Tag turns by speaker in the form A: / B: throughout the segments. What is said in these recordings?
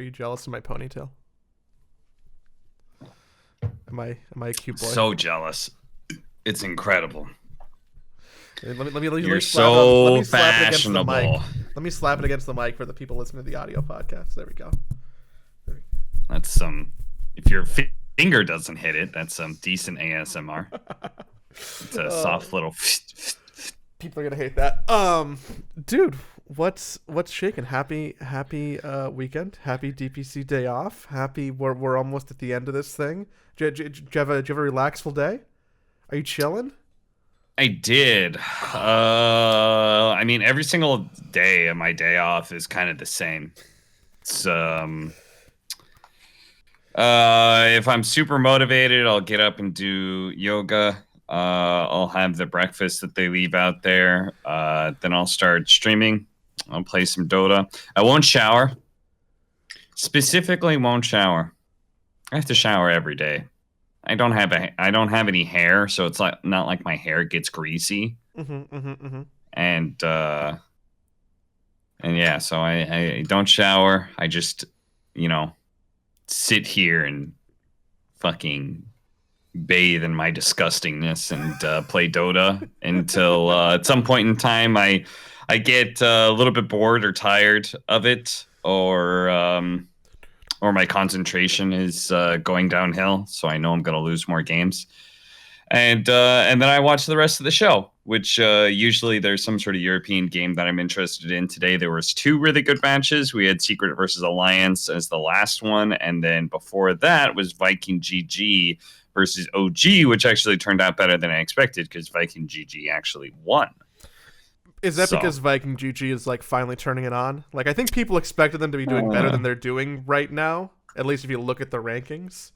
A: Are you jealous of my ponytail? Am I a cute boy?
B: So jealous. It's incredible.
A: Let
B: You're
A: me slap it on. Let
B: so
A: me slap it against the mic.
B: fashionable.
A: Let me slap it against the mic for the people listening to the audio podcast. There we go.
B: That's some. If your finger doesn't hit it, that's some decent ASMR. It's a soft little.
A: People are gonna hate that. Dude, what's shaking? Happy weekend. Happy DPC day off. Happy we're almost at the end of this thing. Do you have a relaxful day? Are you chilling?
B: I did. I mean, every single day of my day off is kind of the same. It's if I'm super motivated, I'll get up and do yoga. I'll have the breakfast that they leave out there. Then I'll start streaming. I'll play some Dota. I won't shower. Specifically, won't shower. I have to shower every day. I don't have any hair, so it's like not like my hair gets greasy. And yeah, so I don't shower. I just sit here and fucking bathe in my disgustingness and play Dota until at some point in time I get a little bit bored or tired of it, or my concentration is going downhill, so I know I'm going to lose more games. And then I watch the rest of the show, which usually there's some sort of European game that I'm interested in. Today there was 2 really good matches. We had Secret versus Alliance as the last one, and then before that was Viking GG versus OG, which actually turned out better than I expected because Viking GG actually won.
A: Is that because Viking GG is like finally turning it on? Like, I think people expected them to be doing better than they're doing right now, at least if you look at the rankings.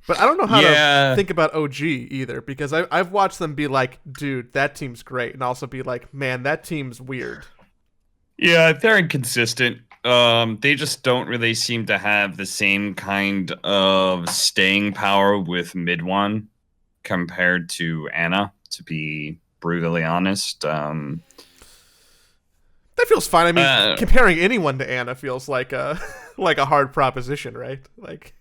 A: But I don't know how to think about OG either, because I've watched them be like, dude, that team's great, and also be like, man, that team's weird.
B: Yeah, they're inconsistent. They just don't really seem to have the same kind of staying power with mid one compared to Anna, to be brutally honest. That
A: feels fine. I mean, comparing anyone to Anna feels like a like a hard proposition, right? Like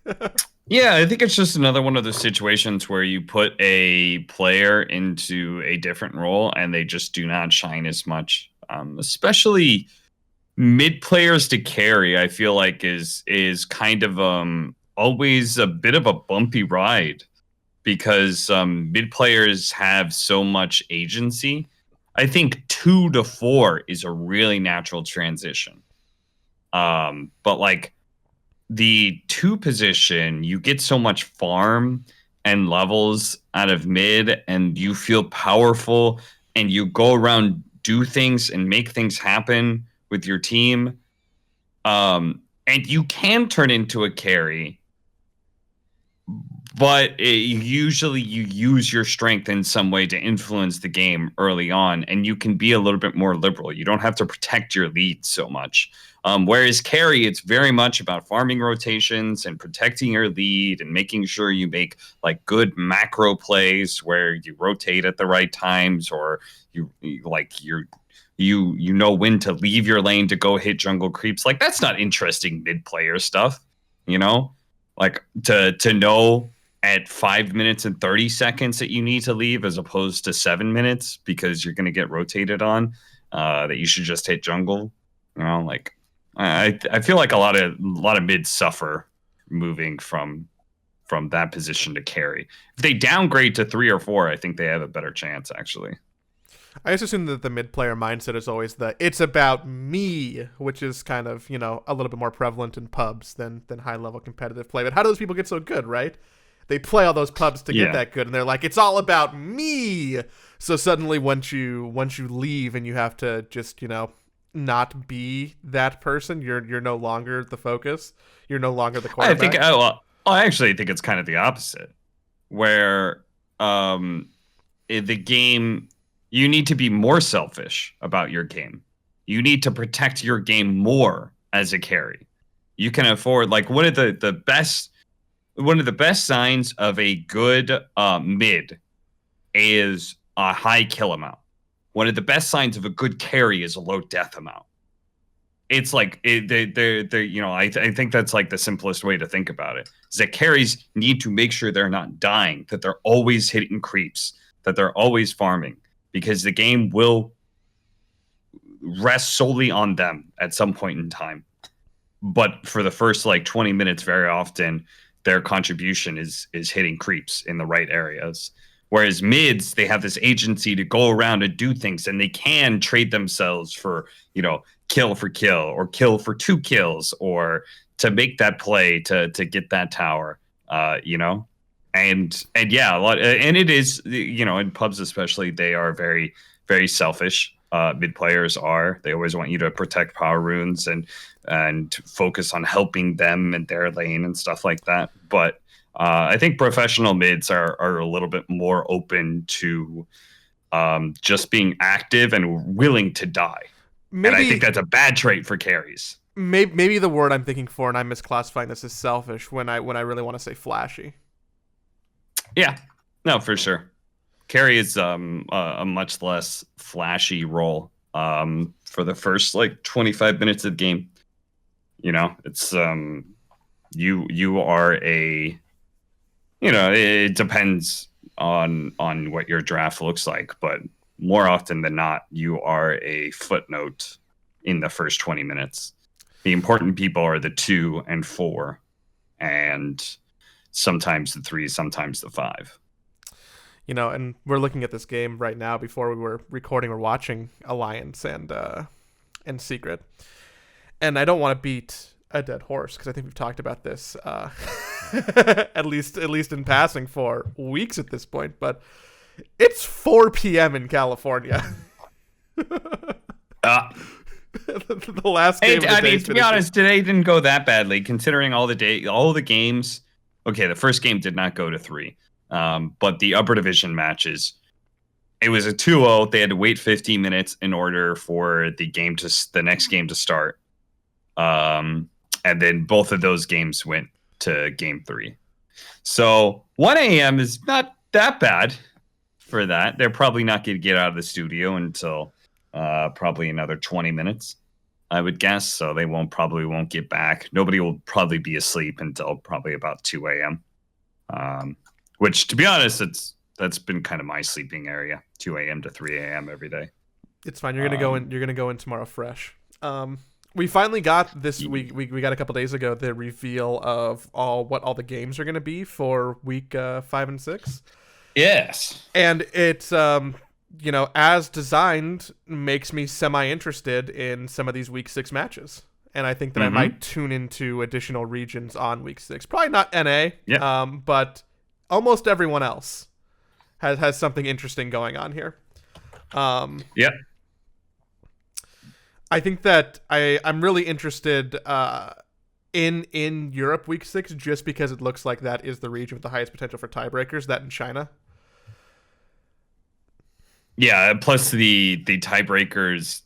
B: yeah, I think it's just another one of those situations where you put a player into a different role and they just do not shine as much. Especially mid players to carry, I feel like is kind of always a bit of a bumpy ride, because mid players have so much agency. I think 2 to 4 is a really natural transition. But like the 2 position, you get so much farm and levels out of mid, and you feel powerful, and you go around, do things, and make things happen with your team. And you can turn into a carry, but usually you use your strength in some way to influence the game early on, and you can be a little bit more liberal. You don't have to protect your lead so much. Whereas carry, it's very much about farming rotations and protecting your lead and making sure you make like good macro plays where you rotate at the right times, or you know when to leave your lane to go hit jungle creeps. Like, that's not interesting mid player stuff, like to know at 5 minutes and 30 seconds that you need to leave as opposed to 7 minutes because you're going to get rotated on, that you should just hit jungle. Like I feel like a lot of mids suffer moving from that position to carry. If they downgrade to 3 or 4, I think they have a better chance, actually.
A: I just assume that the mid player mindset is always it's about me, which is kind of, a little bit more prevalent in pubs than high level competitive play. But how do those people get so good, right? They play all those pubs to get that good, and they're like, it's all about me. So suddenly once you leave and you have to just, not be that person, you're no longer the focus. You're no longer the quarterback.
B: I actually think it's kind of the opposite, where in the game, you need to be more selfish about your game. You need to protect your game more as a carry. You can afford, like, one of the best signs of a good mid is a high kill amount. One of the best signs of a good carry is a low death amount. it's like they're you know, I think that's like the simplest way to think about it. Is that carries need to make sure they're not dying, that they're always hitting creeps, that they're always farming, because the game will rest solely on them at some point in time. But for the first like 20 minutes, very often their contribution is hitting creeps in the right areas. Whereas mids, they have this agency to go around and do things, and they can trade themselves for, you know, kill for kill or kill for 2 kills, or to make that play to get that tower, you know. And yeah, a lot, and it is, you know, in pubs especially, they are very, very selfish. Mid players are. They always want you to protect power runes and focus on helping them in their lane and stuff like that. But I think professional mids are a little bit more open to just being active and willing to die. And I think that's a bad trait for carries.
A: Maybe the word I'm thinking for, and I'm misclassifying this as selfish when I really want to say flashy.
B: Yeah, no, for sure. Carry is a much less flashy role for the first like 25 minutes of the game. You know, it's you are a, you know, it depends on what your draft looks like, but more often than not, you are a footnote in the first 20 minutes. The important people are the 2 and 4, and sometimes the 3, sometimes the 5.
A: You know, and we're looking at this game right now. Before we were recording, we're watching Alliance and Secret, and I don't want to beat a dead horse because I think we've talked about this at least in passing for weeks at this point. But it's 4 p.m. in California. The last game.
B: I mean, to be honest, today didn't go that badly considering all the games. Okay, the first game did not go to 3. But the upper division matches, it was a 2-0. They had to wait 15 minutes in order for the next game to start. And then both of those games went to game 3. So 1 a.m. is not that bad for that. They're probably not going to get out of the studio until probably another 20 minutes, I would guess. So they probably won't get back. Nobody will probably be asleep until probably about 2 a.m. Which, to be honest, that's been kind of my sleeping area, 2 a.m. to 3 a.m. every day.
A: It's fine. You're gonna go in. You're gonna go in tomorrow fresh. We finally got this week. We got a couple days ago the reveal of what all the games are gonna be for week 5 and 6.
B: Yes,
A: and it's you know, as designed, makes me semi-interested in some of these week 6 matches. And I think that I might tune into additional regions on week 6. Probably not NA, but almost everyone else has something interesting going on here.
B: Yeah.
A: I think that I'm really interested in Europe week 6 just because it looks like that is the region with the highest potential for tiebreakers, that in China.
B: Yeah, plus the tiebreakers,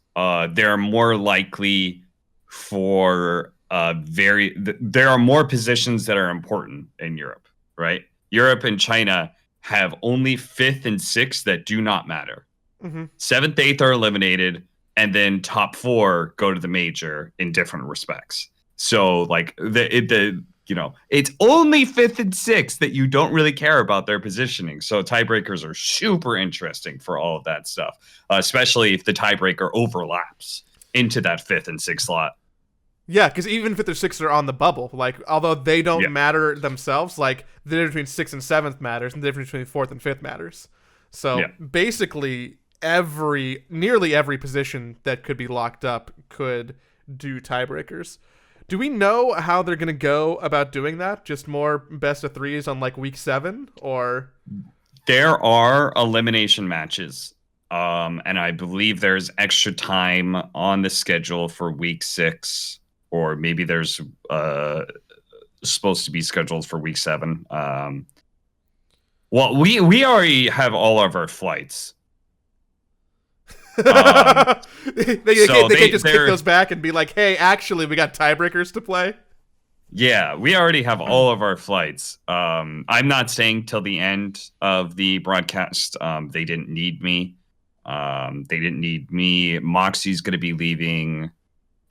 B: they're more likely for there are more positions that are important in Europe, right? Europe and China have only 5th and 6th that do not matter. 7th, 8th are eliminated, and then top 4 go to the major in different respects. So like you know, it's only 5th and 6th that you don't really care about their positioning. So tiebreakers are super interesting for all of that stuff, especially if the tiebreaker overlaps into that 5th and 6th slot.
A: Yeah, because even 5th or 6th are on the bubble. Like, although they don't matter themselves, like the difference between 6th and 7th matters, and the difference between 4th and 5th matters. So basically, nearly every position that could be locked up could do tiebreakers. Do we know how they're going to go about doing that? Just more best of 3s on like week 7, or
B: there are elimination matches, and I believe there's extra time on the schedule for week 6, or maybe there's supposed to be scheduled for week 7. Well, we already have all of our flights.
A: They can't just kick those back and be like, hey, actually, we got tiebreakers to play.
B: Yeah, we already have all of our flights. I'm not staying till the end of the broadcast. They didn't need me. Moxie's going to be leaving.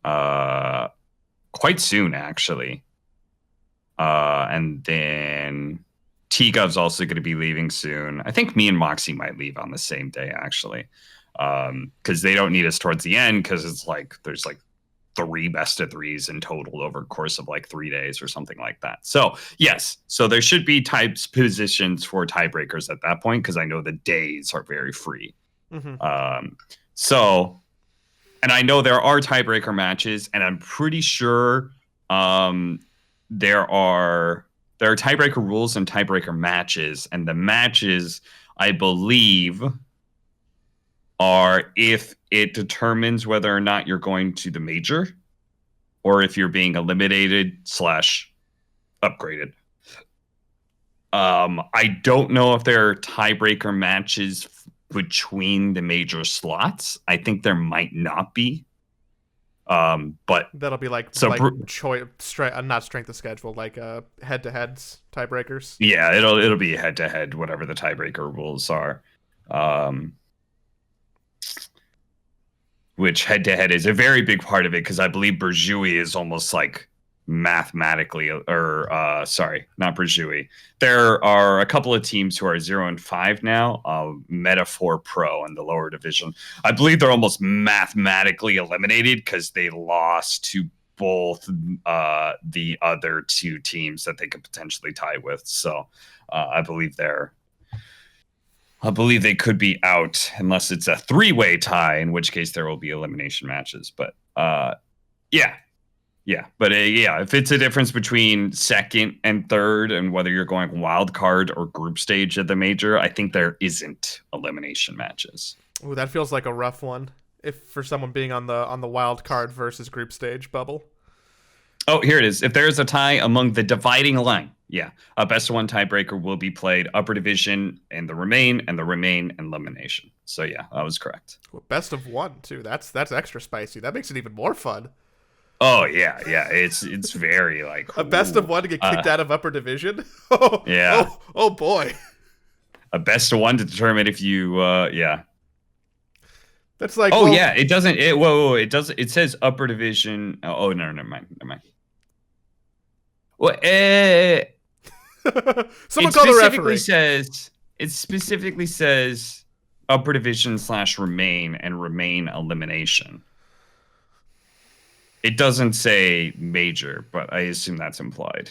B: quite soon, actually. And then T-Gov's also going to be leaving soon. I think me and Moxie might leave on the same day, actually, because they don't need us towards the end, because it's like there's like 3 best of 3s in total over the course of like 3 days or something like that. So yes, so there should be types positions for tiebreakers at that point, because I know the days are very free. So, and I know there are tiebreaker matches, and I'm pretty sure there are tiebreaker rules and tiebreaker matches, and the matches, I believe, are if it determines whether or not you're going to the major, or if you're being eliminated / upgraded. I don't know if there are tiebreaker matches between the major slots. I think there might not be. But
A: that'll be like
B: so
A: not strength of schedule, like head-to-heads tiebreakers.
B: Yeah, it'll be head-to-head, whatever the tiebreaker rules are. Which head-to-head is a very big part of it, because I believe Burjui is almost like mathematically, or sorry, not Burjui. There are a couple of teams who are 0-5 now, Metaphor Pro in the lower division. I believe they're almost mathematically eliminated because they lost to both the other 2 teams that they could potentially tie with. So I believe they could be out unless it's a 3-way tie, in which case there will be elimination matches. But yeah. But if it's a difference between second and third, and whether you're going wild card or group stage at the major, I think there isn't elimination matches.
A: Ooh, that feels like a rough one. If for someone being on the wild card versus group stage bubble.
B: Oh, here it is. If there is a tie among the dividing line, a best of 1 tiebreaker will be played upper division and the remain elimination. So yeah, that was correct.
A: Well, best of 1 too. That's extra spicy. That makes it even more fun.
B: Oh yeah. It's very like
A: a best of 1 to get kicked out of upper division.
B: Yeah.
A: Oh boy.
B: A best of 1 to determine if you
A: That's like
B: it doesn't. It does. It says upper division. Oh no, never mind. Well,
A: someone call the referee.
B: It specifically says upper division / remain and remain elimination. It doesn't say major, but I assume that's implied.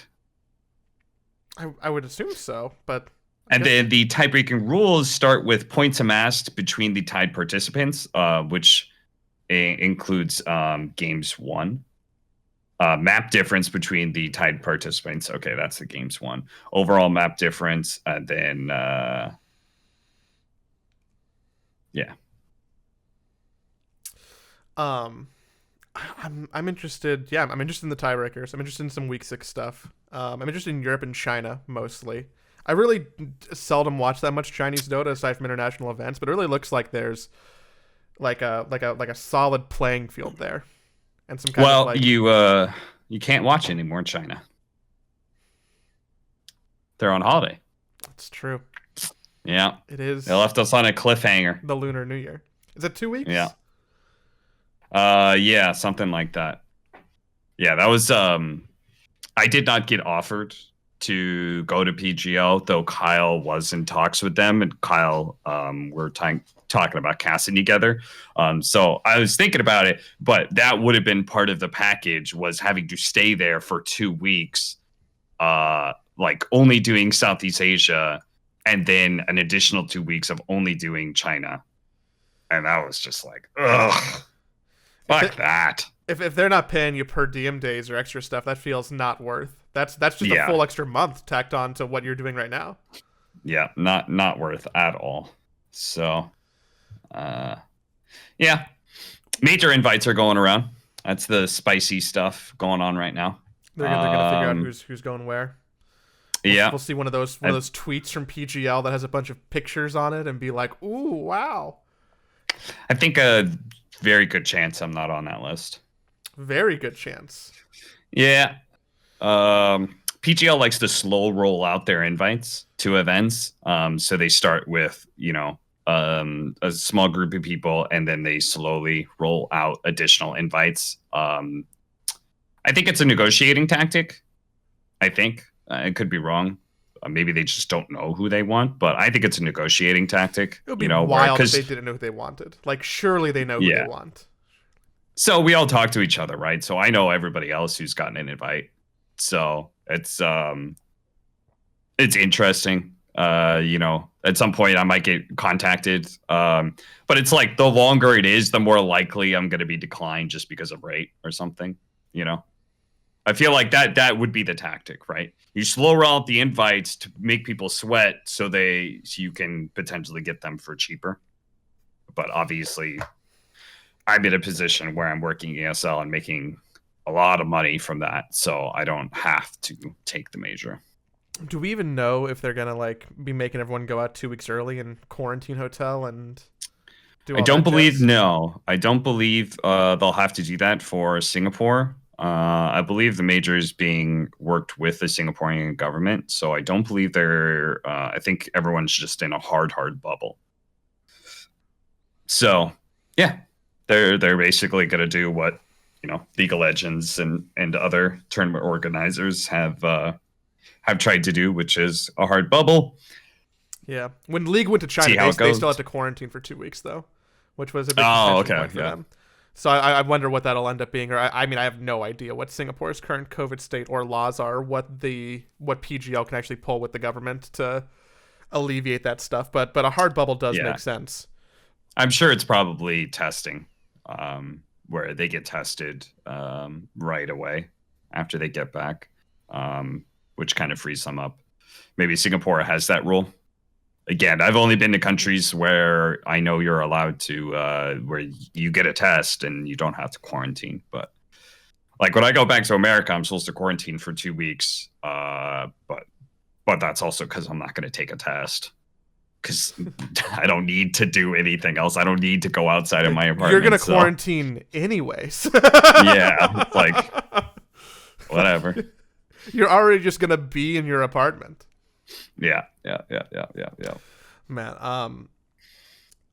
A: I would assume so, but.
B: And then the tie-breaking rules start with points amassed between the tied participants, which includes games 1. Map difference between the tied participants. Okay, that's the games 1. Overall map difference, and then
A: I'm interested. Yeah, I'm interested in the tiebreakers. I'm interested in some week 6 stuff. I'm interested in Europe and China mostly. I really seldom watch that much Chinese Dota aside from international events, but it really looks like there's like a solid playing field there, and some kind of like...
B: you can't watch anymore in China. They're on holiday.
A: That's true.
B: Yeah,
A: it is.
B: They left us on a cliffhanger.
A: The Lunar New Year. Is it 2 weeks?
B: Yeah. Yeah, something like that. Yeah, that was. I did not get offered to go to PGL, though Kyle was in talks with them, and Kyle we're talking about casting together. So I was thinking about it, but that would have been part of the package, was having to stay there for 2 weeks, like only doing Southeast Asia, and then an additional 2 weeks of only doing China. And that was just like, ugh, fuck that.
A: If they're not paying you per diem days or extra stuff, that feels not worth. That's just a full extra month tacked on to what you're doing right now.
B: Yeah, not worth at all. So, yeah, major invites are going around. That's the spicy stuff going on right now.
A: They're gonna figure out who's going where.
B: We'll
A: see one of those tweets from PGL that has a bunch of pictures on it and be like, "Ooh, wow."
B: I think a very good chance I'm not on that list.
A: Very good chance.
B: Yeah. PGL likes to slow roll out their invites to events. So they start with, a small group of people, and then they slowly roll out additional invites. I think it's a negotiating tactic. I think it could be wrong. Maybe they just don't know who they want, but I think it's a negotiating tactic.
A: It would be wild if they didn't know who they wanted. Like, surely they know who they want.
B: So we all talk to each other, right? So I know everybody else who's gotten an invite. So it's interesting. At some point I might get contacted. But it's like the longer it is, the more likely I'm going to be declined just because of rate or something, I feel like that would be the tactic, right? You slow roll out the invites to make people sweat so you can potentially get them for cheaper. But obviously, I'm in a position where I'm working ESL and making a lot of money from that, so I don't have to take the major.
A: Do we even know if they're gonna be making everyone go out 2 weeks early and quarantine hotel and do all
B: I don't believe
A: jazz?
B: No. I don't believe they'll have to do that for Singapore. I believe the major is being worked with the Singaporean government, so I don't believe they're. I think everyone's just in a hard bubble. So, yeah, they're basically going to do what League of Legends and other tournament organizers have tried to do, which is a hard bubble.
A: Yeah, when League went to China, they still had to quarantine for 2 weeks though, which was a big tension point for them. So I wonder what that'll end up being. Or I mean, I have no idea what Singapore's current COVID state or laws are. What PGL can actually pull with the government to alleviate that stuff. But a hard bubble does make sense.
B: I'm sure it's probably testing, where they get tested right away after they get back, which kind of frees them up. Maybe Singapore has that rule. Again, I've only been to countries where I know you're allowed to, where you get a test and you don't have to quarantine. But like when I go back to America, I'm supposed to quarantine for 2 weeks. But that's also because I'm not going to take a test, because I don't need to do anything else. I don't need to go outside of my apartment.
A: You're going to quarantine anyways.
B: Yeah, like whatever.
A: You're already just going to be in your apartment.
B: Yeah.
A: Man,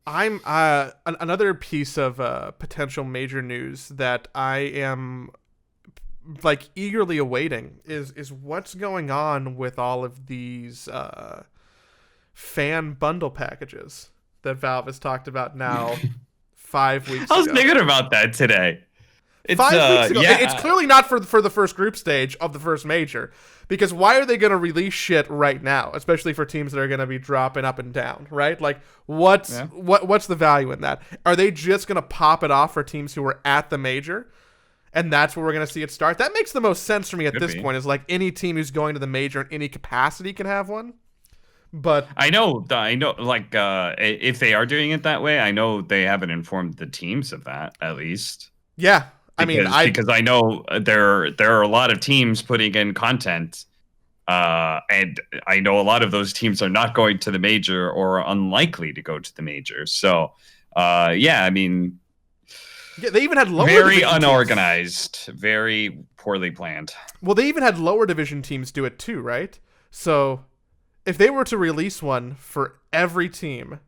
A: I'm another piece of potential major news that I am eagerly awaiting is what's going on with all of these fan bundle packages that Valve has talked about now 5 weeks ago.
B: I was thinking about that today.
A: 5 weeks ago. Yeah. It's clearly not for the first group stage of the first major, because why are they going to release shit right now, especially for teams that are going to be dropping up and down, right? Like, what's the value in that? Are they just going to pop it off for teams who were at the major, and that's where we're going to see it start? That makes the most sense for me at this point, is like any team who's going to the major in any capacity can have one. But
B: I know, like, if they are doing it that way, I know they haven't informed the teams of that, at least.
A: Yeah.
B: Because I know there are a lot of teams putting in content, and I know a lot of those teams are not going to the major or are unlikely to go to the major. So, they even had lower very unorganized, teams. Very poorly planned.
A: Well, they even had lower division teams do it too, right? So, if they were to release one for every team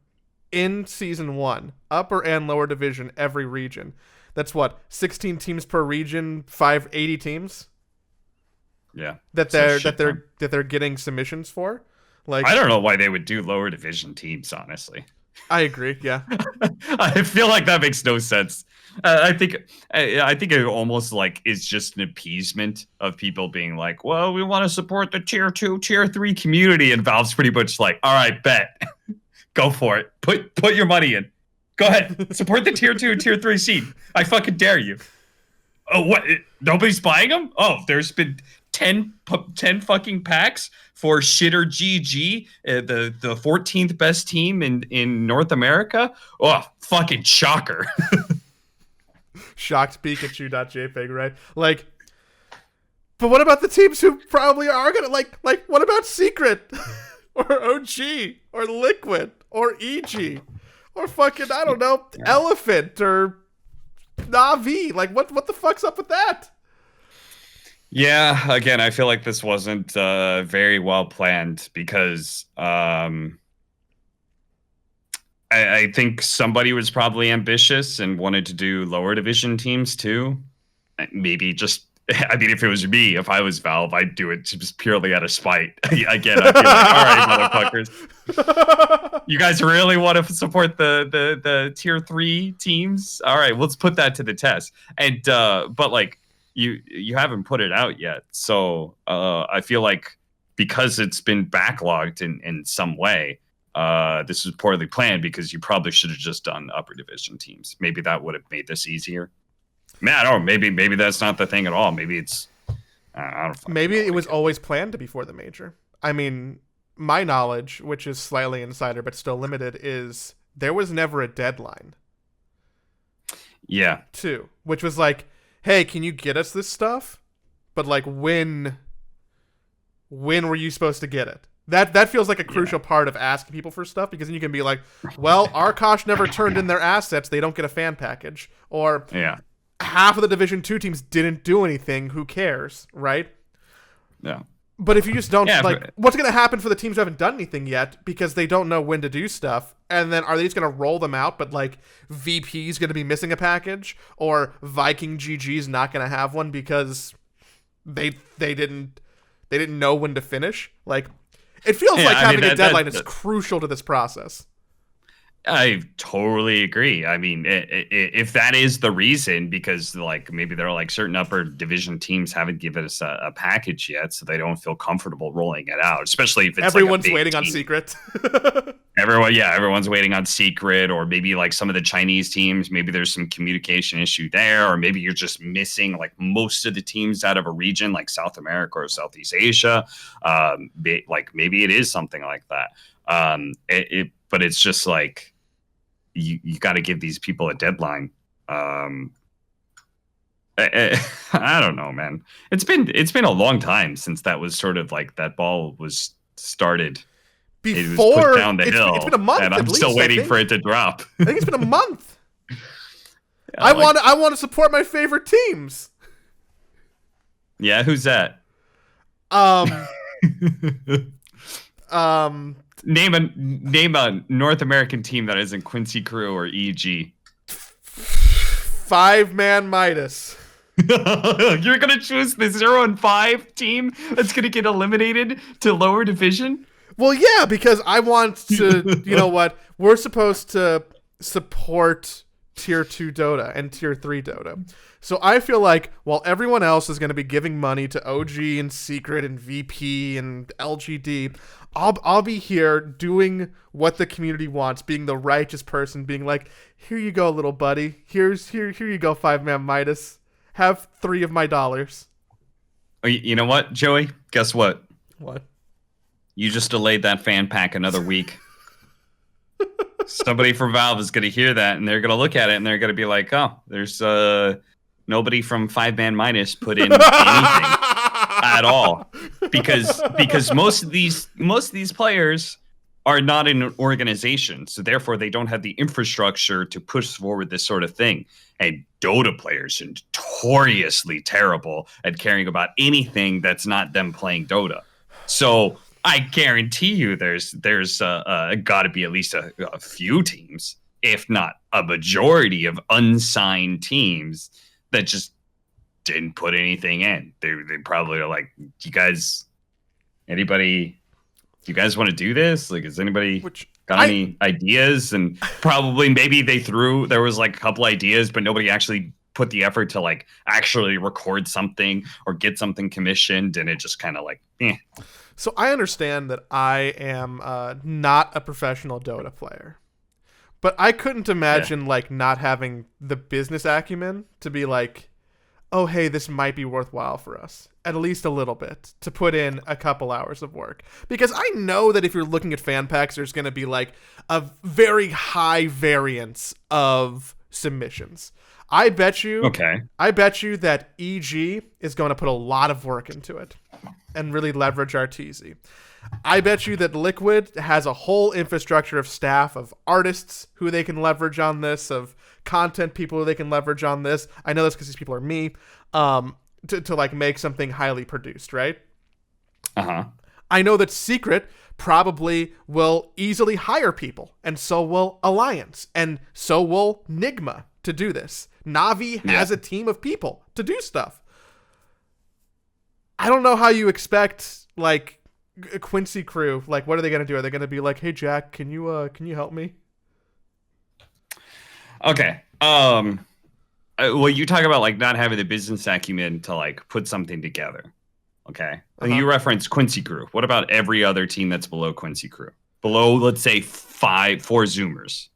A: in season 1, upper and lower division, every region. That's 16 teams per region, 80 teams.
B: Yeah,
A: that they're getting submissions for. Like,
B: I don't know why they would do lower division teams. Honestly,
A: I agree. Yeah,
B: I feel like that makes no sense. I think it almost is just an appeasement of people being like, well, we want to support the tier 2, tier 3 community, and Valve's pretty much like, all right, bet, go for it, put your money in. Go ahead. Support the tier 2, tier 3 seed. I fucking dare you. Oh, what? Nobody's buying them? Oh, there's been 10 fucking packs for Shitter GG, the 14th best team in North America? Oh, fucking shocker.
A: Shocked Pikachu.jpg, right? Like, but what about the teams who probably are going to, what about Secret? Or OG? Or Liquid? Or EG? Or fucking, I don't know, Elephant or Na'Vi. Like, what the fuck's up with that?
B: Yeah, again, I feel like this wasn't very well planned, because I think somebody was probably ambitious and wanted to do lower division teams too. Maybe just, I mean, if it was me, if I was Valve, I'd do it just purely out of spite. Again, I'd be like, all right, motherfuckers, you guys really want to support the tier 3 teams? All right, let's put that to the test. And but like you haven't put it out yet, so I feel like because it's been backlogged in some way. This was poorly planned because you probably should have just done upper division teams. Maybe that would have made this easier. Man, I don't know. Maybe that's not the thing at all. Maybe it's I don't know.
A: Maybe it was always planned to be for the major. I mean, my knowledge, which is slightly insider but still limited, is there was never a deadline.
B: Yeah.
A: Too, which was like, hey, can you get us this stuff? But like, when were you supposed to get it? That feels like a crucial part of asking people for stuff, because then you can be like, well, Arkosh never turned in their assets, they don't get a fan package. Or half of the Division 2 teams didn't do anything, who cares, right?
B: Yeah.
A: But if you just don't, what's going to happen for the teams who haven't done anything yet because they don't know when to do stuff? And then are they just going to roll them out, but like VP's going to be missing a package? Or Viking GG's not going to have one because they didn't know when to finish? Like, it feels like having a deadline is crucial to this process.
B: I totally agree. I mean, if that is the reason, because like maybe there are like certain upper division teams haven't given us a package yet, so they don't feel comfortable rolling it out, especially if it's
A: everyone's
B: like
A: waiting on Secret.
B: Everyone's waiting on Secret, or maybe like some of the Chinese teams, maybe there's some communication issue there, or maybe you're just missing like most of the teams out of a region like South America or Southeast Asia. Like maybe it is something like that. But it's just like you got to give these people a deadline. I don't know, man. It's been a long time since that was sort of like that ball was started. It was pushed down the hill. It's been a month, and I'm still waiting for it to drop.
A: I think it's been a month. I want to support my favorite teams.
B: Yeah, who's that? Name a North American team that isn't Quincy Crew or EG.
A: 5-man Midas.
B: You're gonna choose the 0-5 team that's gonna get eliminated to lower division?
A: Well, yeah, because I want to. You know what? We're supposed to support Tier 2 Dota and Tier 3 Dota. So I feel like while everyone else is going to be giving money to OG and Secret and VP and LGD, I'll be here doing what the community wants, being the righteous person, being like, here you go, little buddy. Here you go, 5-man Midas. Have 3 of my dollars.
B: Oh, you know what, Joey? Guess what?
A: What?
B: You just delayed that fan pack another week. Somebody from Valve is going to hear that, and they're going to look at it, and they're going to be like, oh, there's nobody from 5-man Midas put in anything at all. Because most of these players are not in an organization, so therefore they don't have the infrastructure to push forward this sort of thing. And Dota players are notoriously terrible at caring about anything that's not them playing Dota. So I guarantee you there's got to be at least a few teams, if not a majority of unsigned teams that just didn't put anything in. They probably are like, do you guys want to do this? Like, has anybody got any ideas? And probably maybe there was like a couple ideas, but nobody actually put the effort to like actually record something or get something commissioned, and it just kind of like, eh.
A: So I understand that I am not a professional Dota player, but I couldn't imagine like not having the business acumen to be like, oh, hey, this might be worthwhile for us, at least a little bit, to put in a couple hours of work. Because I know that if you're looking at fan packs, there's going to be like a very high variance of submissions. I bet you that EG is going to put a lot of work into it and really leverage Arteezy. I bet you that Liquid has a whole infrastructure of staff, of artists who they can leverage on this, of content people who they can leverage on this. I know this because these people are me, to like make something highly produced, right?
B: Uh-huh.
A: I know that Secret probably will easily hire people, and so will Alliance, and so will Nigma to do this. Navi has a team of people to do stuff. I don't know how you expect, like, a Quincy crew, like, what are they going to do? Are they going to be like, hey, Jack, can you help me?
B: Okay. Well, you talk about, like, not having the business acumen to, like, put something together. Okay. And you reference Quincy crew. What about every other team that's below Quincy crew? Below, let's say, four Zoomers.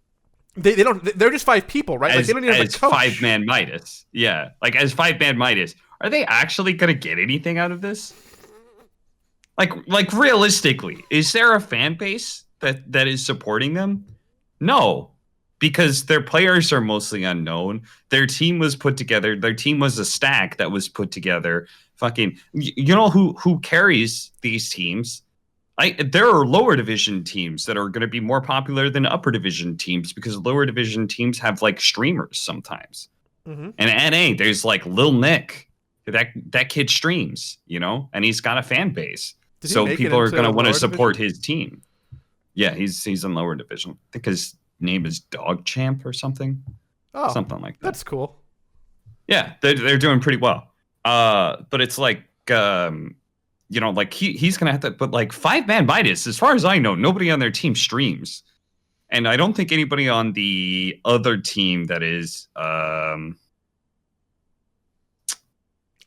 A: They don't. They're just 5 people, right? Like, they don't need a coach.
B: 5-man Midas. Yeah. Like, as 5-man Midas, are they actually going to get anything out of this? Like realistically, is there a fan base that is supporting them? No, because their players are mostly unknown. Their team was put together. Their team was a stack that was put together. Fucking, you know who carries these teams? There are lower division teams that are going to be more popular than upper division teams because lower division teams have like streamers sometimes. And NA, there's like Lil Nick. That kid streams, you know, and he's got a fan base. So people are going to want to support his team. Yeah, he's in lower division. I think his name is Dog Champ or something.
A: Oh,
B: something like that.
A: That's cool.
B: Yeah, they're doing pretty well. But it's like, you know, like he's going to have to, but like 5-man Midas, as far as I know, nobody on their team streams. And I don't think anybody on the other team that is,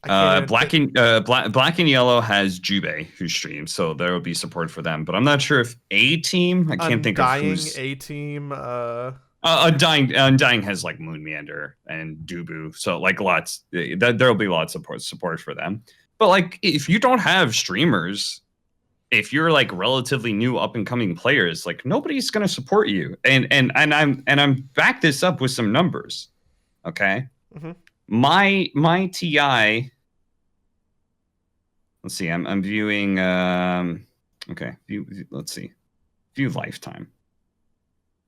B: Black and Yellow has Jubei who streams, so there will be support for them. But I'm not sure if A Team. I can't think of who's
A: A Team.
B: Undying has like Moon Meander and Dubu, so like lots. There'll be lots of support for them. But like, if you don't have streamers, if you're like relatively new up and coming players, like nobody's gonna support you. And I'm back this up with some numbers. Okay. My TI. Let's see. I'm viewing. Okay. Let's see. View lifetime.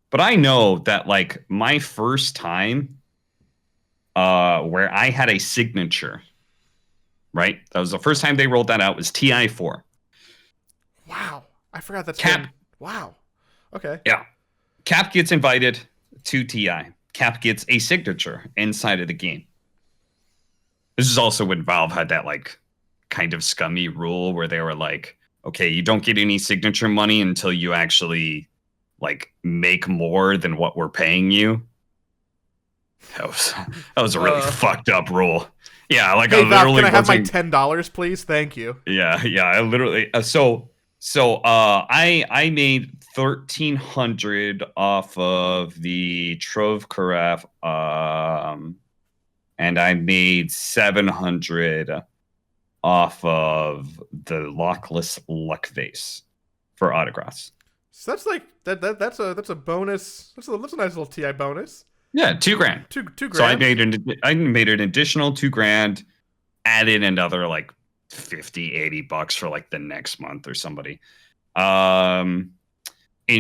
B: But I know that like my first time, where I had a signature. Right. That was the first time they rolled that out. Was TI4.
A: Wow. I forgot that's
B: Cap.
A: Wow. Okay.
B: Yeah. Cap gets invited to TI. Cap gets a signature inside of the game. This is also when Valve had that like kind of scummy rule where they were like, okay, you don't get any signature money until you actually like make more than what we're paying you. That was a really fucked up rule. Yeah, like
A: hey,
B: I literally
A: can I have my $10, please? Thank you.
B: Yeah, I literally I made 1,300 off of the Trove Carafe, and I made 700 off of the Lockless Luck Vase for autographs.
A: So that's like that's a bonus. That's a nice little TI bonus.
B: Yeah, $2,000.
A: $2,000.
B: So I made an additional $2,000, added another like $50-$80 for like the next month or somebody. In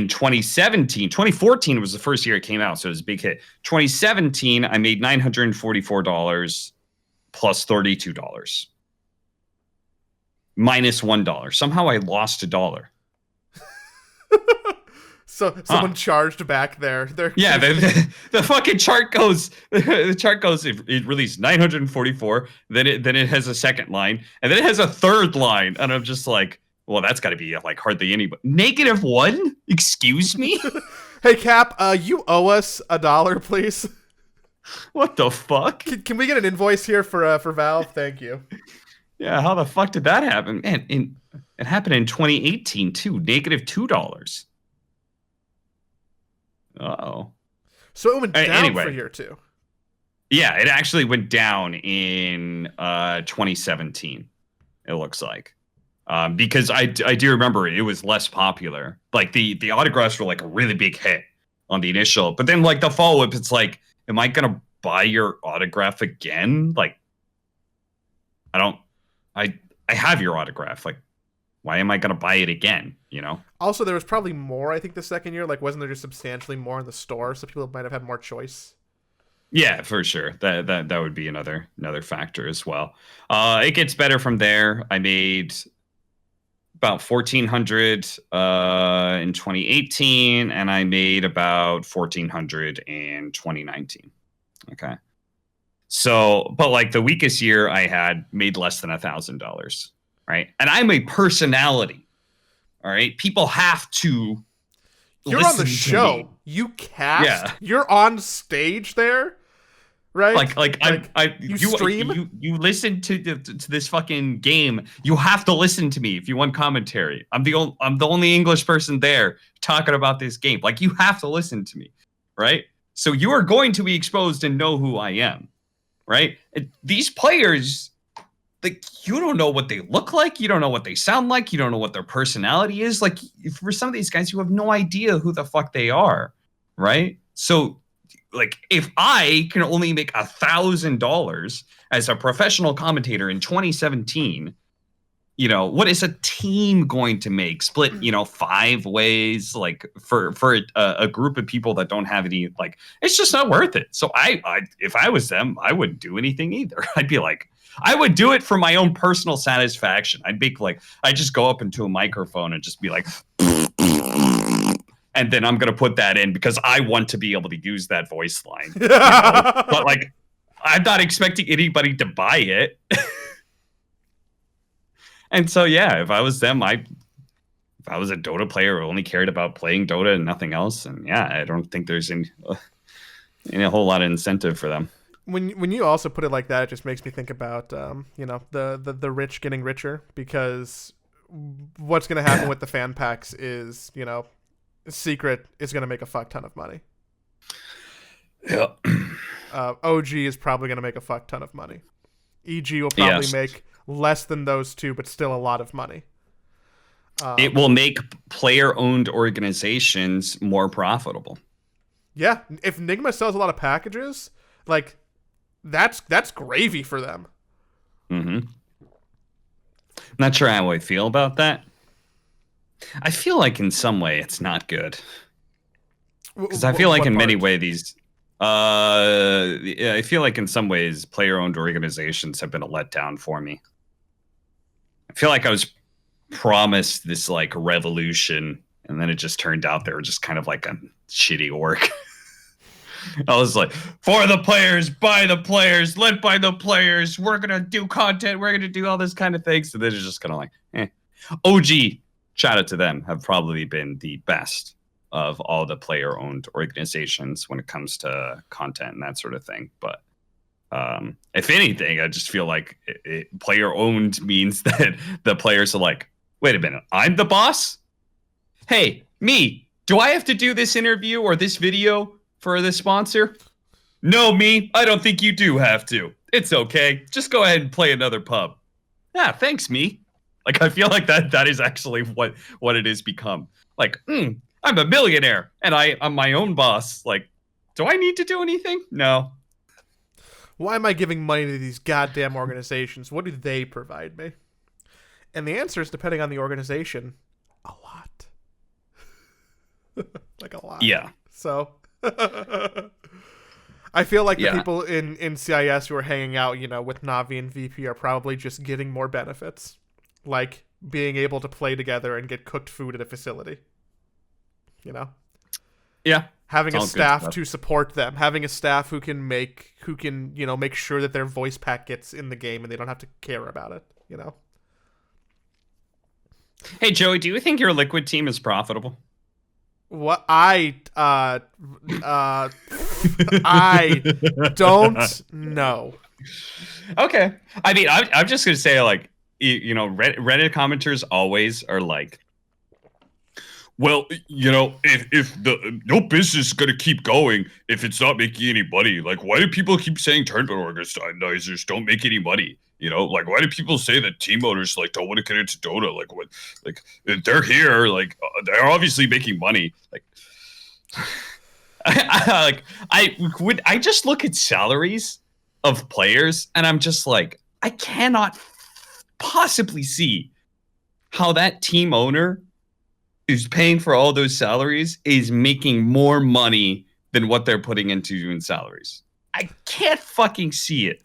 B: 2014 was the first year it came out, so it was a big hit. 2017, I made $944 plus $32 minus $1. Somehow I lost $1.
A: So someone charged back there.
B: Yeah, the fucking chart goes. The chart goes. It released 944. Then it has a second line, and then it has a third line, and I'm just like, well, that's got to be like hardly anybody. -1? Excuse me.
A: Hey Cap, you owe us $1, please.
B: What the fuck?
A: Can we get an invoice here for Valve? Thank you.
B: Yeah, how the fuck did that happen? Man, it happened in 2018 too. -$2. Uh-oh.
A: So it went down
B: anyway,
A: for year 2.
B: Yeah, it actually went down in 2017, it looks like. Because I do remember it was less popular. Like the autographs were like a really big hit on the initial. But then like the follow-up, it's like, am I going to buy your autograph again? Like, I have your autograph. Like, why am I going to buy it again? You know?
A: Also, there was probably more, I think, the second year. Like, wasn't there just substantially more in the store? So people might have had more choice.
B: Yeah, for sure. That would be another factor as well. It gets better from there. I made about 1,400 in 2018, and I made about 1,400 in 2019. Okay. So, but like the weakest year I had made less than $1,000, right? And I'm a personality, all right? People have to
A: You're on the show. You cast.
B: Yeah.
A: You're on stage there, right?
B: You
A: stream.
B: You listen to this fucking game. You have to listen to me if you want commentary. I'm the only English person there talking about this game. Like, you have to listen to me, right? So you are going to be exposed and know who I am, right? These players, like, you don't know what they look like. You don't know what they sound like. You don't know what their personality is. Like, for some of these guys, you have no idea who the fuck they are, right? So, like, if I can only make $1,000 as a professional commentator in 2017, you know, what is a team going to make? Split, you know, 5 ways, like for a group of people that don't have any, like, it's just not worth it. So I if I was them, I wouldn't do anything either. I'd be like, I would do it for my own personal satisfaction. I'd be like, I just go up into a microphone and just be like, and then I'm going to put that in because I want to be able to use that voice line. You know? But like, I'm not expecting anybody to buy it. And so, yeah, if I was them, if I was a Dota player who only cared about playing Dota and nothing else, and yeah, I don't think there's any a whole lot of incentive for them.
A: When you also put it like that, it just makes me think about you know, the rich getting richer, because what's going to happen with the fan packs is, you know, Secret is going to make a fuck ton of money.
B: Yeah.
A: OG is probably going to make a fuck ton of money. EG will probably make less than those two, but still a lot of money.
B: It will make player-owned organizations more profitable.
A: Yeah, if Nigma sells a lot of packages, like, that's gravy for them.
B: Mm-hmm. Not sure how I feel about that. I feel like in some way it's not good. Because I feel like in many ways I feel like in some ways player-owned organizations have been a letdown for me. I feel like I was promised this like revolution, and then it just turned out they were just kind of like a shitty org. I was like, for the players, by the players, led by the players, we're gonna do content, we're gonna do all this kind of things. So they're just kind of like, eh. OG, shout out to them, have probably been the best of all the player-owned organizations when it comes to content and that sort of thing. But if anything, I just feel like player-owned means that the players are like, wait a minute, I'm the boss? Hey, me, do I have to do this interview or this video for the sponsor? No, me, I don't think you do have to. It's okay. Just go ahead and play another pub. Yeah, thanks, me. Like, I feel like that is actually what it has become. Like, I'm a millionaire and I'm my own boss. Like, do I need to do anything? No.
A: Why am I giving money to these goddamn organizations? What do they provide me? And the answer is, depending on the organization, a lot. Like, a lot.
B: Yeah.
A: So I feel like the people in CIS who are hanging out, you know, with Navi and VP are probably just getting more benefits. Like being able to play together and get cooked food at a facility. You know?
B: Yeah.
A: Having a staff to support them, having a staff who can, you know, make sure that their voice pack gets in the game and they don't have to care about it, you know?
B: Hey, Joey, do you think your Liquid team is profitable?
A: What? I don't know.
B: Okay. I mean, I'm just going to say, like, you know, Reddit commenters always are like, well, you know, if the no business is gonna keep going if it's not making any money. Like, why do people keep saying tournament organizers don't make any money? You know, like, why do people say that team owners like don't want to get into Dota? Like, what? Like, they're here. Like, they're obviously making money. Like, I just look at salaries of players and I'm just like, I cannot possibly see how that team owner who's paying for all those salaries is making more money than what they're putting into in salaries. I can't fucking see it.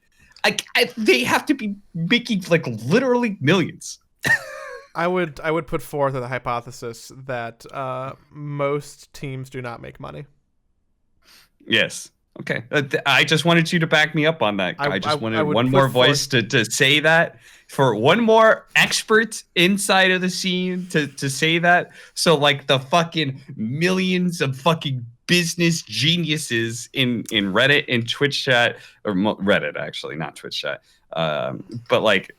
B: They have to be making like literally millions.
A: I would put forth the hypothesis that most teams do not make money.
B: Yes. Okay. I just wanted you to back me up on that. I just wanted
A: would
B: one
A: put
B: more voice to say that, for one more expert inside of the scene to say that. So like the fucking millions of fucking business geniuses in Reddit and Twitch chat, or Reddit actually, not Twitch chat. But like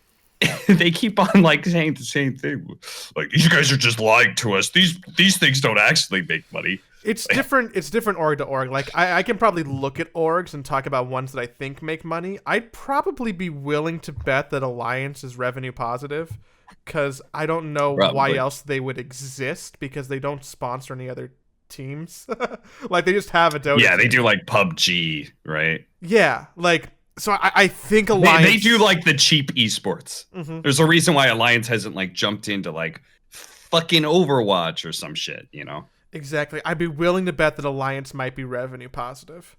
B: they keep on like saying the same thing. Like, these guys are just lying to us. These things don't actually make money.
A: It's different. It's different org to org. Like I can probably look at orgs and talk about ones that I think make money. I'd probably be willing to bet that Alliance is revenue positive, because I don't know why else they would exist, because they don't sponsor any other teams. Like they just have a Dota.
B: Yeah, they do like PUBG, right?
A: Yeah, like so. I think Alliance
B: they do like the cheap esports.
A: Mm-hmm.
B: There's a reason why Alliance hasn't like jumped into like fucking Overwatch or some shit, you know?
A: Exactly. I'd be willing to bet that Alliance might be revenue positive.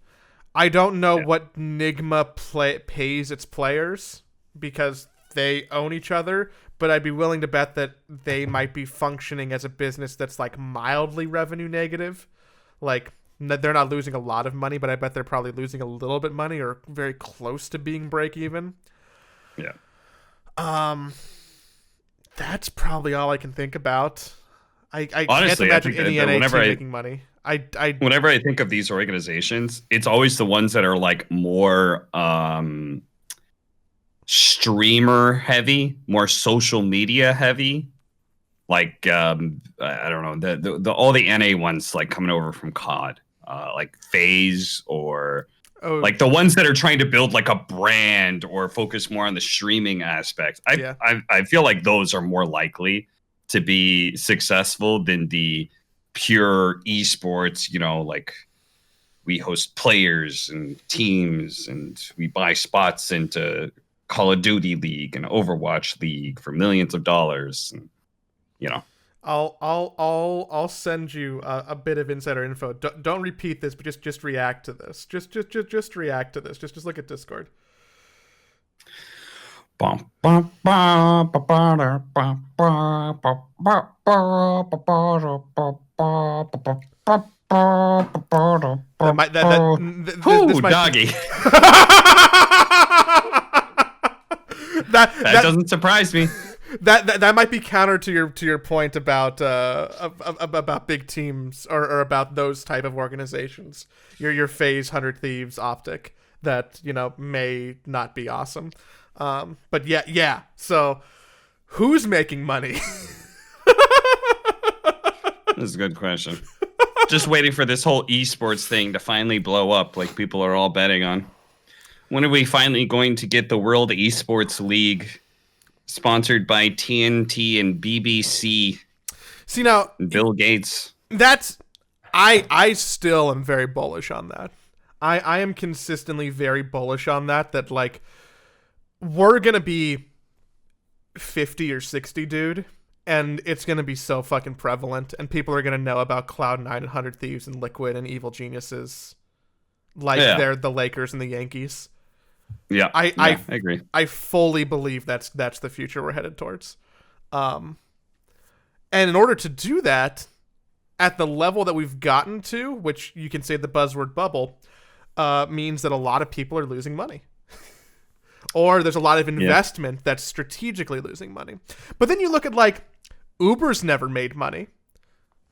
A: I don't know what Nigma pays its players, because they own each other, but I'd be willing to bet that they might be functioning as a business that's like mildly revenue negative. Like they're not losing a lot of money, but I bet they're probably losing a little bit money, or very close to being break even.
B: Yeah.
A: That's probably all I can think about. I
B: Honestly,
A: can't imagine any NA team
B: I
A: making money.
B: whenever I think of these organizations, it's always the ones that are like more streamer heavy, more social media heavy. Like I don't know, the all the NA ones like coming over from COD, like FaZe, or like the ones that are trying to build like a brand or focus more on the streaming aspect. I feel like those are more likely to be successful than the pure esports, you know, like we host players and teams and we buy spots into Call of Duty League and Overwatch League for millions of dollars, and, you know.
A: I'll send you a bit of insider info. Don't repeat this, but just react to this. Just react to this. Just look at Discord. That
B: doggy. That doesn't surprise me.
A: That might be counter to your point about big teams, or about those type of organizations. Your FaZe 100 Thieves optic that, you know, may not be awesome. But yeah. So, who's making money?
B: That's a good question. Just waiting for this whole esports thing to finally blow up, like people are all betting on. When are we finally going to get the World Esports League, sponsored by TNT and BBC?
A: See, now,
B: Bill Gates.
A: That's I still am very bullish on that. I am consistently very bullish on that. That like, we're gonna be 50 or 60, dude, and it's gonna be so fucking prevalent, and people are gonna know about Cloud9 and 100 Thieves and Liquid and Evil Geniuses, like they're the Lakers and the Yankees.
B: Yeah, I agree.
A: I fully believe that's the future we're headed towards. And in order to do that, at the level that we've gotten to, which you can say the buzzword bubble, means that a lot of people are losing money. Or there's a lot of investment that's strategically losing money. But then you look at, like, Uber's never made money.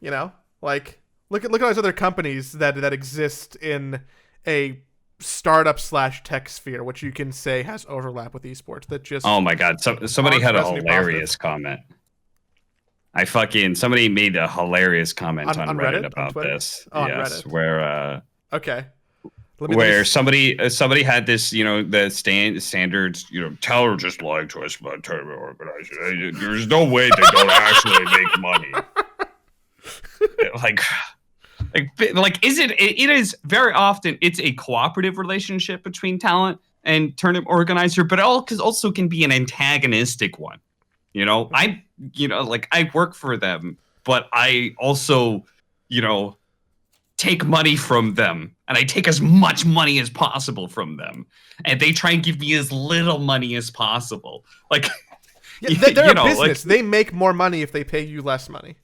A: You know? Like, look at all those other companies that exist in a startup / tech sphere, which you can say has overlap with esports. That just,
B: oh my god, somebody had a hilarious comment. Somebody made a hilarious comment on Reddit about this. Yes, Reddit. Where
A: okay,
B: where somebody had this, you know, the standards, you know, Teller just lied to us about tournament organizing. There's no way they don't actually make money. Like is it is very often it's a cooperative relationship between talent and tournament organizer, but it also can be an antagonistic one. You know, I work for them, but I also, you know, take money from them, and I take as much money as possible from them, and they try and give me as little money as possible. Like,
A: Yeah, they're a
B: know,
A: business. They make more money if they pay you less money.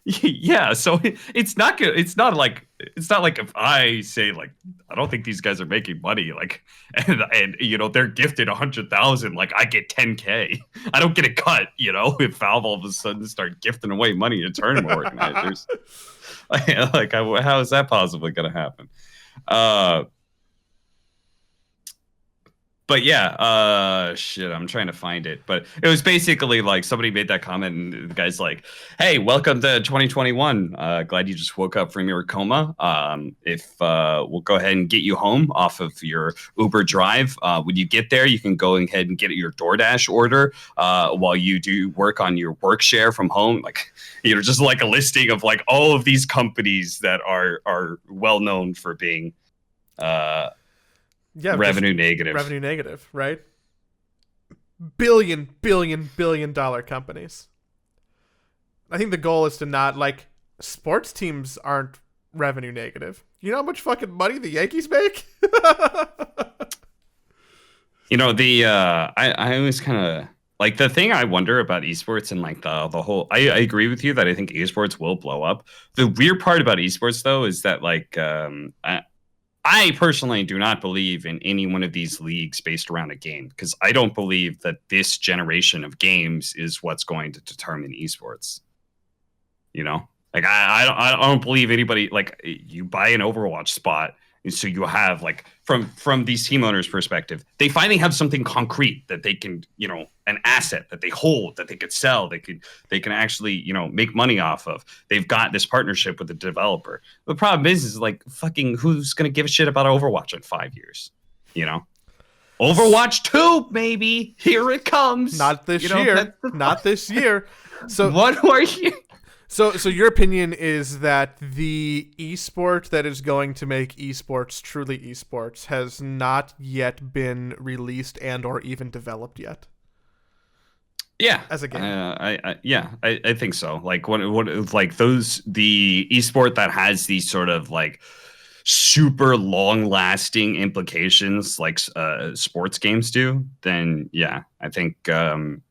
B: Yeah, so it's not good. It's not like if I say like I don't think these guys are making money, like and you know they're gifted 100,000, like I get 10K. I don't get a cut, you know, if Valve all of a sudden start gifting away money to tournament organizers. Like how is that possibly going to happen? But yeah, shit, I'm trying to find it. But it was basically like somebody made that comment, and the guy's like, "Hey, welcome to 2021. Glad you just woke up from your coma. If we'll go ahead and get you home off of your Uber drive. When you get there, you can go ahead and get your DoorDash order while you do work on your work share from home. Like, you know, just like a listing of like all of these companies that are well known for being revenue negative,
A: right? Billion dollar companies. I think the goal is to not, like, sports teams aren't revenue negative. You know how much fucking money the Yankees make?
B: You know, I always kind of like the thing I wonder about esports and like the whole. I agree with you that I think esports will blow up. The weird part about esports though is that like I personally do not believe in any one of these leagues based around a game because I don't believe that this generation of games is what's going to determine esports. You know, like I don't believe anybody like you buy an Overwatch spot. And so you have like from these team owners' perspective, they finally have something concrete that they can, you know, an asset that they hold, that they could sell, they can actually, you know, make money off of. They've got this partnership with the developer. The problem is like fucking who's gonna give a shit about Overwatch in 5 years? You know? Overwatch 2, maybe. Here it comes.
A: Not this year. Not this year. So
B: what were you?
A: So your opinion is that the esport that is going to make esports truly esports has not yet been released and or even developed yet?
B: Yeah,
A: as a game.
B: I think so. Like what like those the esport that has these sort of like super long lasting implications like sports games do, then yeah, I think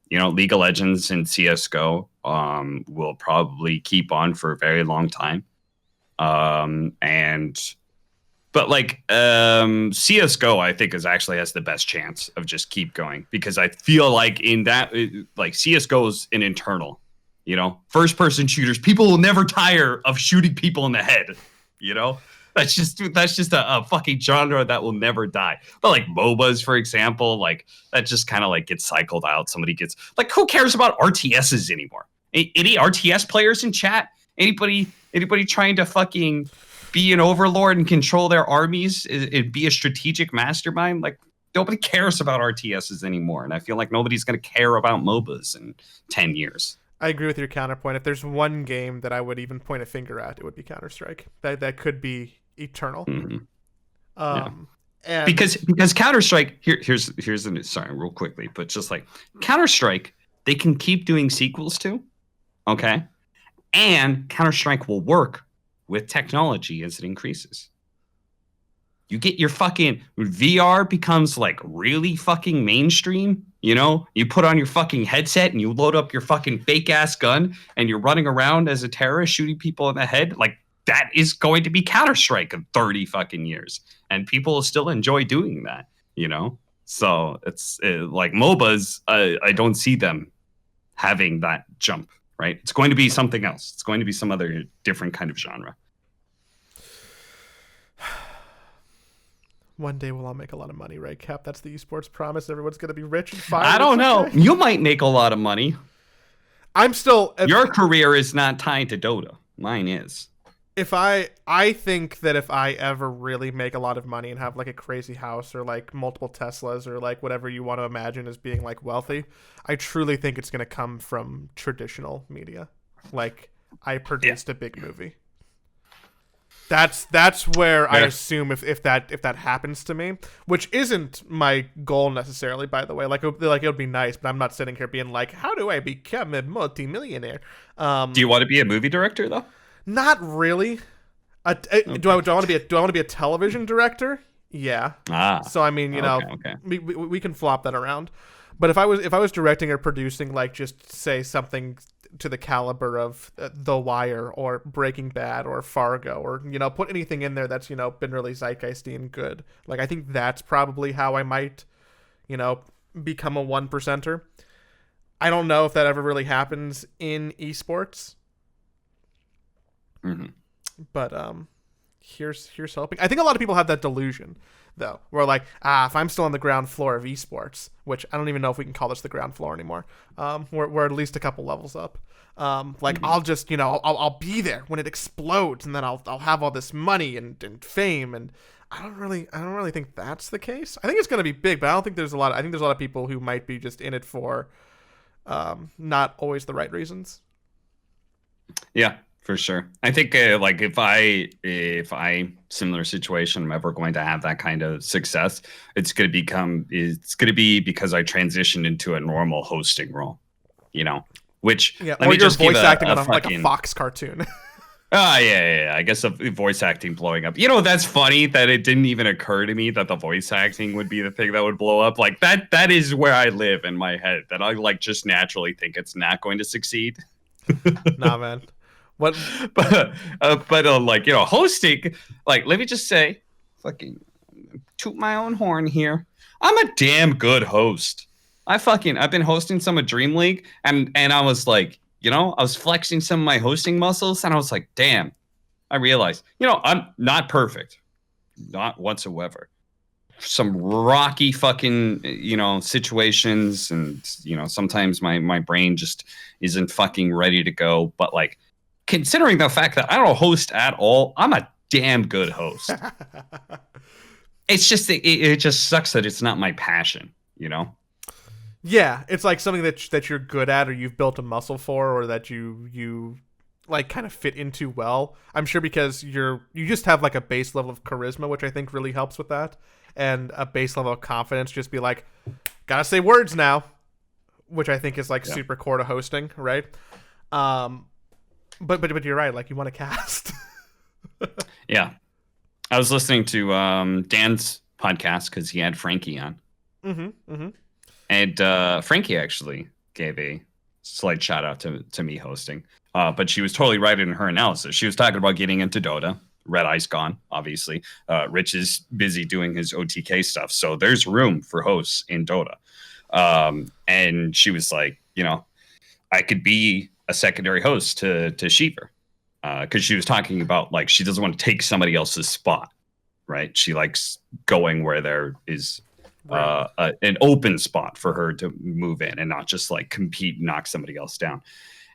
B: you know, League of Legends and CS:GO will probably keep on for a very long time. But like CS:GO, I think actually has the best chance of just keep going because I feel like in that like CS:GO is an internal, you know, first person shooters. People will never tire of shooting people in the head, you know. That's just a fucking genre that will never die. But like MOBAs, for example, like that just kind of like gets cycled out. Somebody gets like, who cares about RTSs anymore? Any RTS players in chat? Anybody trying to fucking be an overlord and control their armies and be a strategic mastermind? Like nobody cares about RTSs anymore. And I feel like nobody's going to care about MOBAs in 10 years.
A: I agree with your counterpoint. If there's one game that I would even point a finger at, it would be CounterStrike. That could be eternal.
B: Mm-hmm.
A: And
B: because CounterStrike here's the news. Sorry, real quickly, but just like CounterStrike, they can keep doing sequels to, okay, and CounterStrike will work with technology as it increases. You get your fucking VR becomes like really fucking mainstream. You know, you put on your fucking headset and you load up your fucking fake ass gun and you're running around as a terrorist shooting people in the head. Like that is going to be CounterStrike in 30 fucking years. And people will still enjoy doing that, you know? So it's like MOBAs, I don't see them having that jump, right? It's going to be something else. It's going to be some other different kind of genre.
A: One day we'll all make a lot of money, right, Cap? That's the esports promise. Everyone's going to be rich and fine.
B: I don't know. Okay. You might make a lot of money.
A: I'm still...
B: Your career is not tied to Dota. Mine is.
A: I think that if I ever really make a lot of money and have like a crazy house or like multiple Teslas or like whatever you want to imagine as being like wealthy, I truly think it's going to come from traditional media. Like I produced a big movie. That's where I assume if that happens to me, which isn't my goal necessarily, by the way. Like it would be nice, but I'm not sitting here being like, how do I become a multimillionaire?
B: Do you want to be a movie director though?
A: Not really. Okay. Do I want to be a television director? Yeah. So I mean, you know, we can flop that around. But if I was directing or producing, like, just say something to the caliber of The Wire or Breaking Bad or Fargo, or put anything in there that's been really zeitgeisty and good. Like, I think that's probably how I might become a one percenter. I don't know if that ever really happens in esports,
B: Mm-hmm.
A: but here's hoping. I think a lot of people have that delusion, though, where like, if I'm still on the ground floor of esports, which I don't even know if we can call this the ground floor anymore, we're at least a couple levels up. Like, I'll just I'll be there when it explodes, and then I'll have all this money and fame, and I don't really think that's the case. I think it's gonna be big, but I don't think there's a lot. I think there's a lot of people who might be just in it for not always the right reasons.
B: Yeah, for sure. I think like if I similar situation, I'm ever going to have that kind of success, it's going to be because I transitioned into a normal hosting role, which
A: Yeah,
B: let
A: or
B: me
A: you're
B: just give
A: voice acting on like a
B: fucking
A: Fox cartoon.
B: yeah. I guess the voice acting blowing up. That's funny that it didn't even occur to me that the voice acting would be the thing that would blow up. Like that is where I live in my head, that I like just naturally think it's not going to succeed.
A: Nah, man. What?
B: But like hosting, like, let me just say, fucking toot my own horn here. I'm a damn good host. I've been hosting some of Dream League, and I was like, I was flexing some of my hosting muscles, and I was like, damn. I realized, I'm not perfect, not whatsoever. Some rocky fucking situations, and sometimes my brain just isn't fucking ready to go. But like, considering the fact that I don't host at all, I'm a damn good host. It's just it just sucks that it's not my passion.
A: Yeah, it's like something that you're good at, or you've built a muscle for, or that you like kind of fit into well. I'm sure because you just have like a base level of charisma, which I think really helps with that, and a base level of confidence. Just be like, gotta say words now, which I think is like super core to hosting, right? But you're right. Like, you want to cast.
B: Yeah, I was listening to Dan's podcast because he had Franky on. And Franky actually gave a slight shout out to me hosting. But she was totally right in her analysis. She was talking about getting into Dota. Red Ice gone, obviously. Rich is busy doing his OTK stuff, so there's room for hosts in Dota. And she was like, I could be a secondary host to Sheever, because she was talking about, like, she doesn't want to take somebody else's spot, right? She likes going where there is an open spot for her to move in, and not just like compete and knock somebody else down.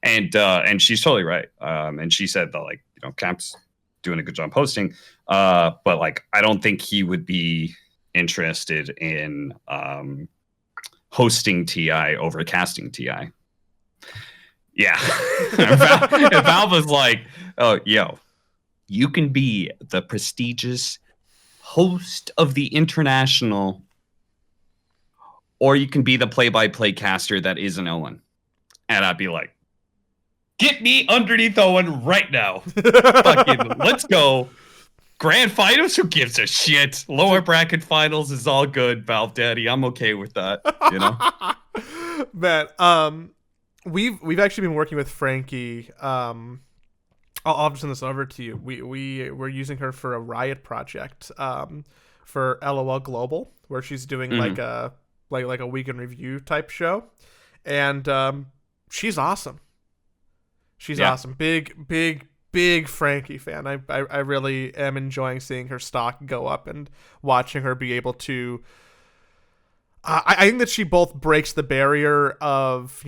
B: And she's totally right. And she said that, like, Cap's doing a good job hosting, but like, I don't think he would be interested in hosting TI over casting TI. Yeah. Valve was like, oh, yo, you can be the prestigious host of the international, or you can be the play-by-play caster that isn't Owen. And I'd be like, get me underneath Owen right now. Fucking let's go. Grand finals, who gives a shit? Lower bracket finals is all good, Valve Daddy. I'm okay with that.
A: Man, we've actually been working with Franky. I'll just send this over to you. We're using her for a Riot project, for LOL Global, where she's doing like a week in review type show, and she's awesome. She's awesome. Big Franky fan. I really am enjoying seeing her stock go up and watching her be able to. I think that she both breaks the barrier of,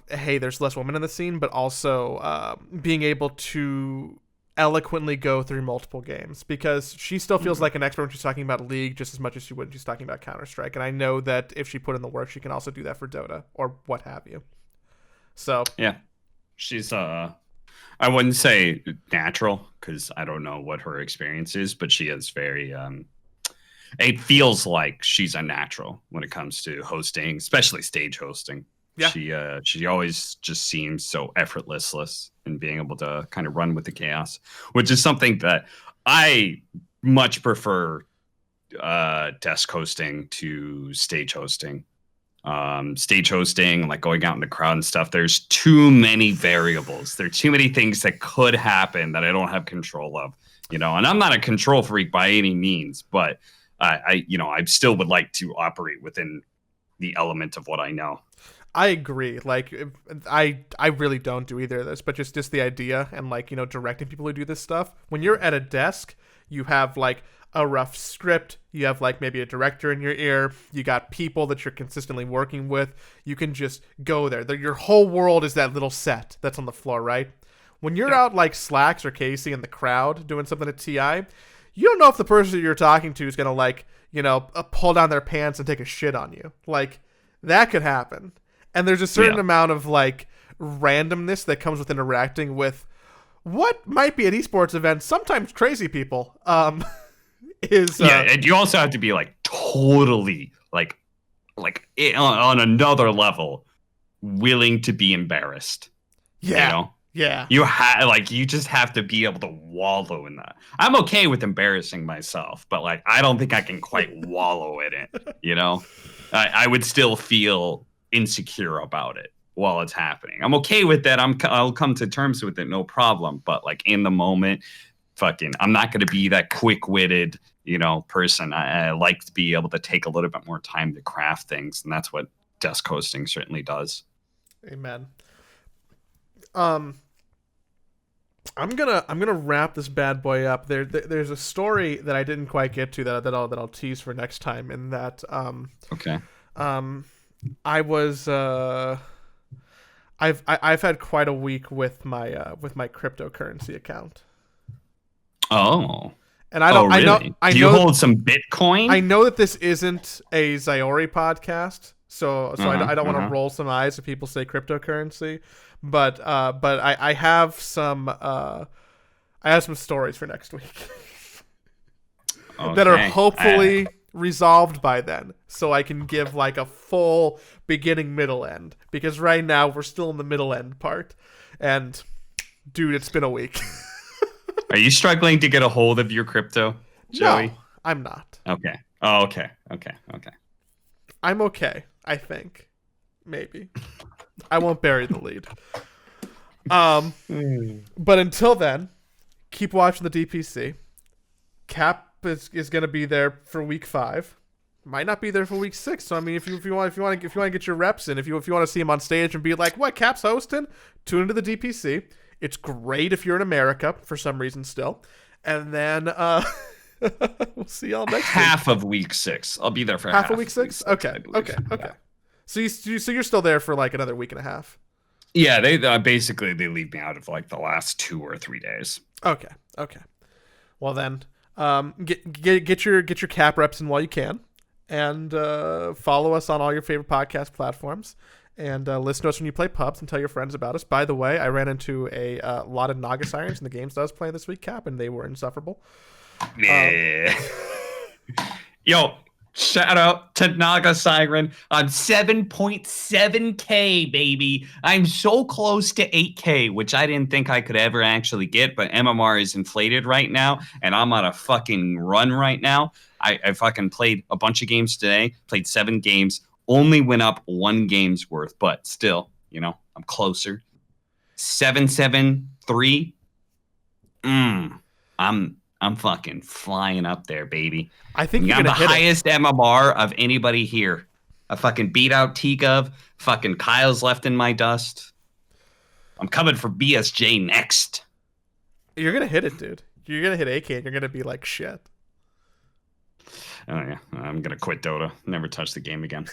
A: hey, there's less women in the scene, but also being able to eloquently go through multiple games, because she still feels like an expert when she's talking about League just as much as she would when she's talking about CounterStrike. And I know that if she put in the work, she can also do that for Dota or what have you. So
B: yeah, she's I wouldn't say natural, because I don't know what her experience is, but she is very it feels like she's a natural when it comes to hosting, especially stage hosting. Yeah. She always just seems so effortless in being able to kind of run with the chaos, which is something that I much prefer desk hosting to stage hosting. stage hosting, like going out in the crowd and stuff. There's too many variables. There's too many things that could happen that I don't have control of, and I'm not a control freak by any means, but I still would like to operate within the element of what I know.
A: I agree. Like, I really don't do either of this, but just the idea and like, directing people who do this stuff. When you're at a desk, you have like a rough script. You have like maybe a director in your ear. You got people that you're consistently working with. You can just go there. Your whole world is that little set that's on the floor, right? When you're out like Slacks or Casey in the crowd doing something at TI, you don't know if the person you're talking to is gonna like, pull down their pants and take a shit on you. Like, that could happen. And there's a certain amount of like randomness that comes with interacting with what might be an esports event, sometimes crazy people. And
B: you also have to be like totally like on another level willing to be embarrassed.
A: Yeah.
B: You just have to be able to wallow in that. I'm okay with embarrassing myself, but like I don't think I can quite wallow in it. I would still feel insecure about it while it's happening. I'm okay with that. I'll come to terms with it, no problem. But like in the moment, I'm not going to be that quick-witted, person. I like to be able to take a little bit more time to craft things, and that's what desk hosting certainly does.
A: Amen. I'm gonna wrap this bad boy up. There's a story that I didn't quite get to that I'll tease for next time. In that
B: okay.
A: I was I've had quite a week with my cryptocurrency account.
B: Oh.
A: And I don't.
B: Really?
A: I know.
B: Do you hold some Bitcoin?
A: I know that this isn't a Zyori podcast, so I don't want to roll some eyes if people say cryptocurrency, but I have some stories for next week that are hopefully resolved by then, so I can give like a full beginning, middle, end. Because right now we're still in the middle end part, and dude, it's been a week.
B: Are you struggling to get a hold of your crypto, Joey?
A: No, I'm not.
B: Okay. Oh, okay.
A: I'm okay, I think. Maybe. I won't bury the lead. But until then, keep watching the DPC. Cap is going to be there for week 5. Might not be there for week 6. So I mean, if you want to get your reps in, if you want to see him on stage and be like, "What, Cap's hosting?" Tune into the DPC. It's great if you're in America for some reason still. And then we'll see y'all next
B: half of week 6. I'll be there for
A: half of week 6. Okay. Yeah. So you're still there for like another week and a half.
B: Yeah, they basically they leave me out of like the last 2 or 3 days.
A: Okay. Well then, get your cap reps in while you can, and follow us on all your favorite podcast platforms. And listen to us when you play pubs, and tell your friends about us. By the way, I ran into a lot of Naga Sirens in the games that I was playing this week, Cap, and they were insufferable.
B: Yeah. Yo, shout out to Naga Siren on 7.7K, baby. I'm so close to 8K, which I didn't think I could ever actually get, but MMR is inflated right now, and I'm on a fucking run right now. I fucking played a bunch of games today, played 7 games. Only went up 1 game's worth, but still, I'm closer. 773. I'm fucking flying up there, baby.
A: I think you're
B: the
A: gonna hit
B: highest MMR of anybody here. I fucking beat out T-Gov. Fucking Kyle's left in my dust. I'm coming for BSJ next.
A: You're gonna hit it, dude. You're gonna hit AK, and you're gonna be like shit.
B: Oh yeah, I'm gonna quit Dota. Never touch the game again.